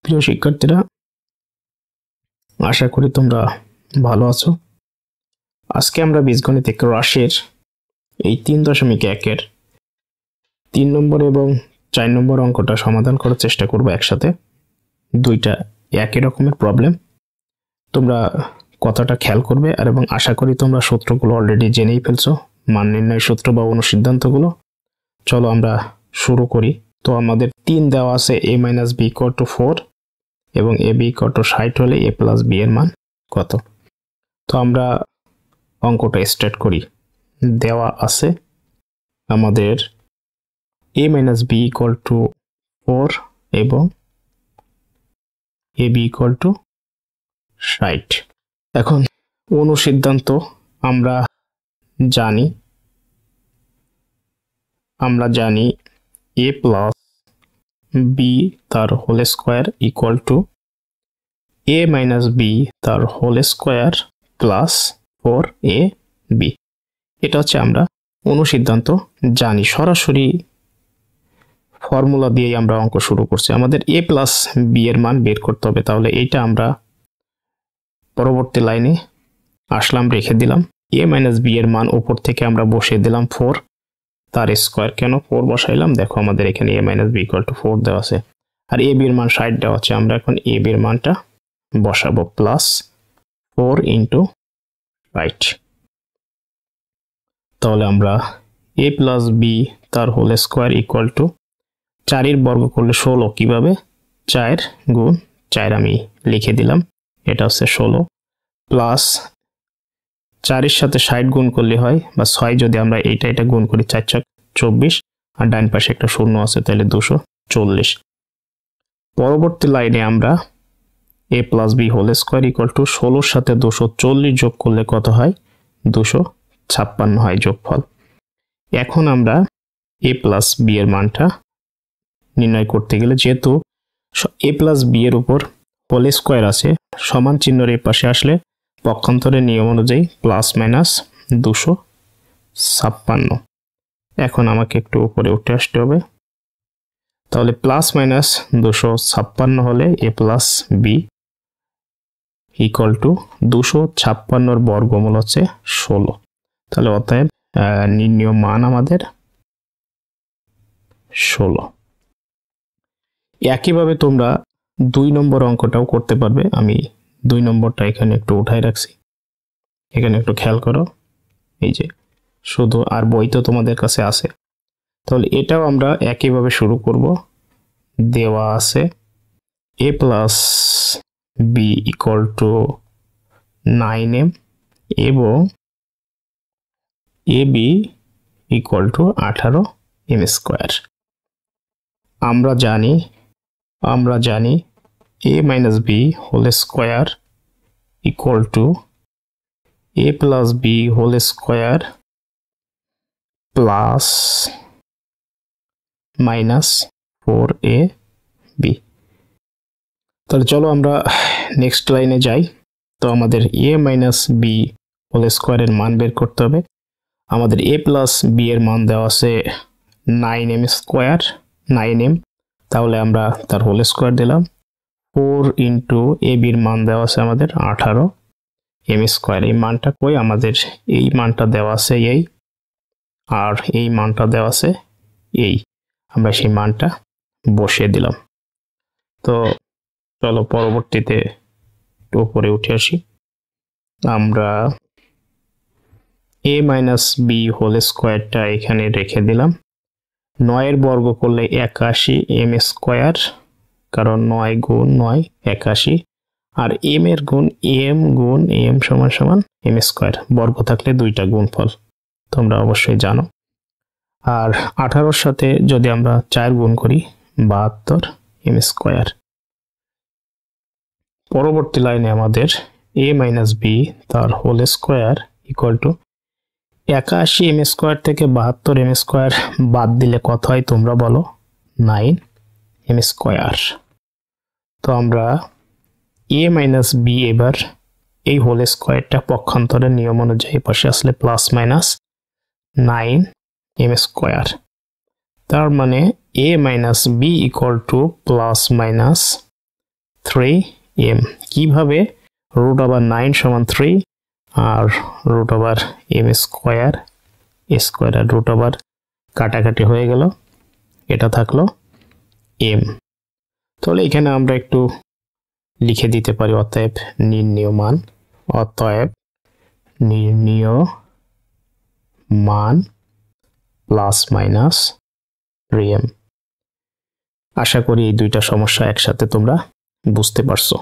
প্রিয় শিক্ষার্থীরা, আশা করি তোমরা ভালো আছো। আজকে আমরা বীজগণিত রাশির এই 3.1 3 নম্বর এবং 4 নম্বর অঙ্কটা সমাধান করার চেষ্টা করব একসাথে। দুইটা একই রকমের প্রবলেম, তোমরা কথাটা খেয়াল করবে আর এবং আশা করি তোমরা সূত্রগুলো অলরেডি জেনেই ফেলছো, মান নির্ণয় সূত্র বা অনুসিদ্ধান্তগুলো। চলো আমরা শুরু করি। তো আমাদের 3 দেওয়া আছে a - b = 4 এবং ab = 60 হলে a + b এর মান কত। তো আমরা অঙ্কটা স্টার্ট করি। দেওয়া আছে আমাদের a - b = 4 এবং ab = 60। এখন অনুসিদ্ধান্ত আমরা জানি a + b তার whole square equal to a - b তার হোল স্কয়ার প্লাস 4ab। এটা হচ্ছে আমরা অনুসিদ্ধান্ত জানি, সরাসরি ফর্মুলা দিয়েই আমরা অঙ্ক শুরু করছি। আমাদের a + b এর মান বের করতে হবে, তাহলে এইটা আমরা পরবর্তী লাইনে আসলাম, রেখে দিলাম। a - b এর মান উপর থেকে আমরা বসিয়ে দিলাম 4 তার স্কয়ার। কেন 4 বসাইলাম? দেখো আমাদের এখানে a - b = 4 দেওয়া আছে আর ab এর মান 60 দেওয়া আছে। আমরা এখন ab এর মানটা বসাবো, প্লাস 4 × 60। তাহলে আমরা a + b তার হোল স্কয়ার ইকুয়াল টু 4 এর বর্গ করলে 16। কিভাবে? 4 × 4 আমি লিখে দিলাম, এটা হচ্ছে 16, প্লাস 4 এর সাথে 60 গুণ করলে হয়, বা 6 যদি আমরা এটা গুণ করি 4 × 4 = 24, আর ডান পাশে একটা শূন্য আছে, তাহলে 240। পরবর্তী লাইনে আমরা a + b whole square equal to 16 এর সাথে 240 যোগ করলে কত হয়? 256 হয় যোগফল। এখন আমরা a + b এর মানটা নির্ণয় করতে গেলে, যেহেতু a + b এর উপর হোল স্কয়ার আছে, সমান চিহ্নের এই পাশে আসলে পক্ষান্তরের নিয়ম অনুযায়ী +-256। এখন আমাকে একটু উপরে উঠে আসতে হবে। তাহলে +-256 হলে a + b = 256 বর্গমূল হচ্ছে 16। তাহলে অতএব নির্ণীয় মান আমাদের 16। একইভাবে তোমরা 2 নম্বর অঙ্কটাও করতে পারবে। আমি 2 নম্বরটা এখানে একটু উঠাই রাখছি, এখানে একটু খেয়াল করো, এই যে শুধু, আর বই তো তোমাদের কাছে আছে। তাহলে এটাও আমরা একইভাবে শুরু করব। দেওয়া আছে a + b = 9m এবং ab = 18m²। আমরা জানি a - b whole square equal to a + b whole square plus -4ab। তাহলে চলো আমরা নেক্সট লাইনে যাই। তো আমাদের a - b হোল স্কয়ারের মান বের করতে হবে। আমাদের a + b এর মান দেওয়া আছে 9m², তাহলে আমরা তার হোল স্কয়ার দিলাম। 4 × ab এর মান দেওয়া আছে আমাদের 18m²। এই মানটা কই? আমাদের এই মানটা দেওয়া আছে এই, আর এই মানটা দেওয়া আছে এই, আমরা সেই মানটা বসিয়ে দিলাম। তো চলো পরবর্তীতে একটু উপরে উঠে আসি। আমরা a - b হোল স্কয়ারটা এখানে রেখে দিলাম। 9 এর বর্গ করলে 81m², কারণ 9 × 9 81, আর m এর গুণ m = m²। বর্গ থাকলে দুইটা গুণফল তোমরা অবশ্যই জানো। আর 18 সাথে যদি আমরা 4 গুণ করি 72m²। পরবর্তী লাইনে আমাদের a - b তার whole square equal to 81m² থেকে 72m² বাদ দিলে কত হয় তোমরা বলো? 9m²। তো আমরা a - b এবার এই হোল স্কয়ারটা পক্ষান্তরের নিয়ম অনুযায়ী পাশে আসলে +-9m²। তার মানে a - b = +-9m²। 3m কিভাবে রুট ওভার 9 সমান 3 আর রুট ওভার m স্কয়ার আর রুট ওভার কাটাকাটি হয়ে গেল, এটা থাকলো m। তাহলে এখানে আমরা একটু লিখে দিতে পারি অতএব নির্ণেয় মান প্লাস মাইনাস 3m। আশা করি এই দুইটা সমস্যা একসাথে তোমরা বুঝতে পারছো।